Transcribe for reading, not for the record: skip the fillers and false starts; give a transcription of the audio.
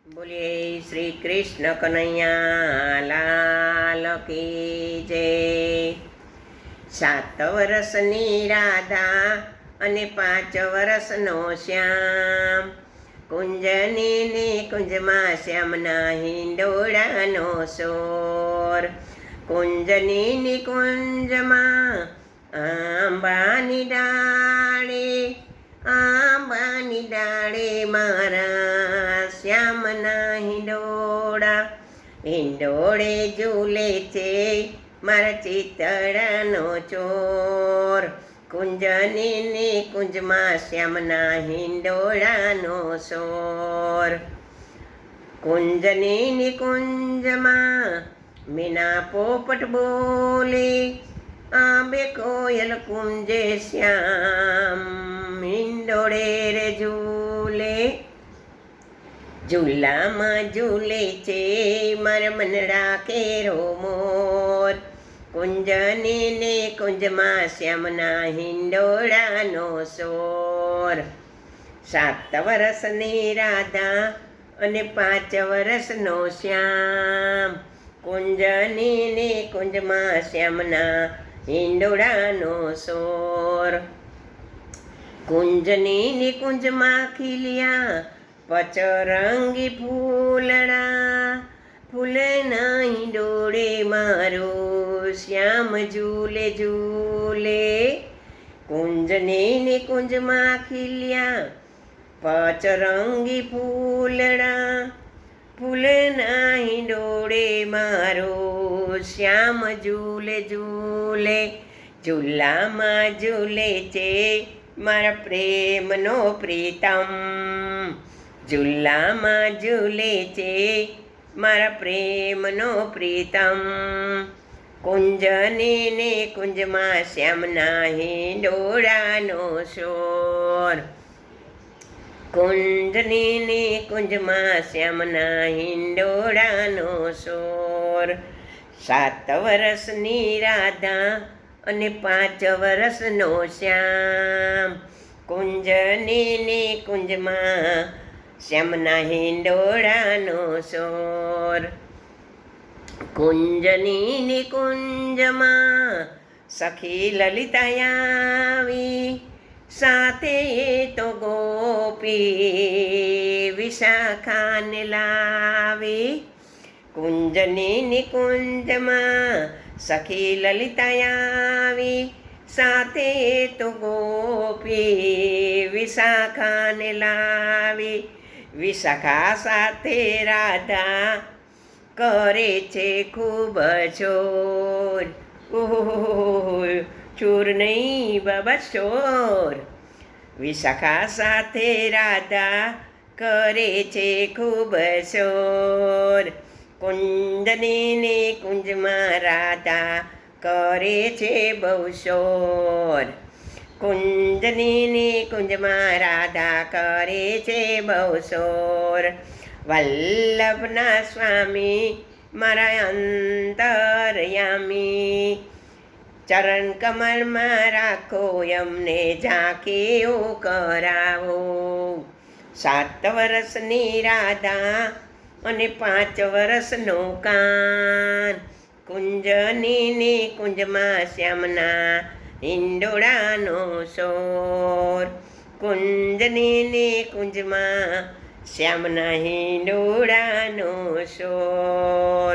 બોલીએ શ્રી કૃષ્ણ કનૈયા લાલ કી જય। 7 વર્ષની રાધા અને 5 વર્ષનો શ્યામ, કુંજની ને કુંજમાં શ્યામના હિંડોળાનો શોર। કુંજની ને કુંજમાં આંબાની ડાળે મારા શ્યામના હિંડોળા, હિંડોળે ઝૂલે છે મારા ચિતળાનો ચોર। કુંજની ને કુંજમાં શ્યામના હિંડોળાનો શોર। કુંજની ને કુંજમાં મીના પોપટ બોલે, આંબે કોયલ કુંજે શ્યામ હિંડોળે રે ઝૂલે। ઝૂલામાં ઝૂલે છે મારા મનડા કેરો મોર। કુંજની ને કુંજમાં શ્યામના હિંડોળાનો શોર। 7 વર્ષની રાધા અને 5 વર્ષનો શ્યામ, કુંજની ને કુંજમાં શ્યામના હિંડોળાનો શોર। કુંજની ને કુંજમાં ખીલ્યા પચરંગી ફૂલડા, ફૂલના હિંડોળે મારો શ્યામ ઝૂલે ઝૂલે। કુંજની ને કુંજમાં ખીલ્યા પચરંગી ફૂલડા, ફૂલના હિંડોળે મારો શ્યામ ઝૂલે ઝૂલે। ઝૂલામાં ઝૂલે છે મારા પ્રેમનો પ્રીતમ, ઝૂલામાં ઝૂલે છે મારા પ્રેમનો પ્રીતમ। કુંજની ને કુંજમાં શ્યામના હિંડોળાનો શોર। કુંજની ને કુંજમાં શ્યામના હિંડોળાનો શોર। 7 વર્ષની રાધા અને 5 વર્ષનો શ્યામ, કુંજની ને કુંજમાં શ્યામના હિંડોળાનો શોર। કુંજની ને કુંજમાં સખી લલિતા આવી, સાથે તો ગોપી વિશાખાને લાવી। કુંજની ને કુંજમાં સખી લલિતા આવી, સાથે તો ગોપી વિશાખાને લાવી। વિશાખા સાથે રાધા કરે છે ખૂબ ચોર, ઓહો ચોર નહીં બાબા ચોર। વિશાખા સાથે રાધા કરે છે ખૂબ ચોર। કુંજની ને કુંજમાં રાધા કરે છે બહુ શોર। કુંજની ને કુંજમાં રાધા કરે છે બહુ શોર। વલ્લભના સ્વામી મારા અંતરયામી, ચરણ કમળમાં રાખો એમને ઝાંખીઓ કરાવો। 7 વર્ષની રાધા અને 5 વર્ષનો કાન, કુંજની ને કુંજમાં શ્યામના હિંડોળાનો શોર। કુંજની ને કુંજમાં શ્યામના હિંડોળાનો શોર।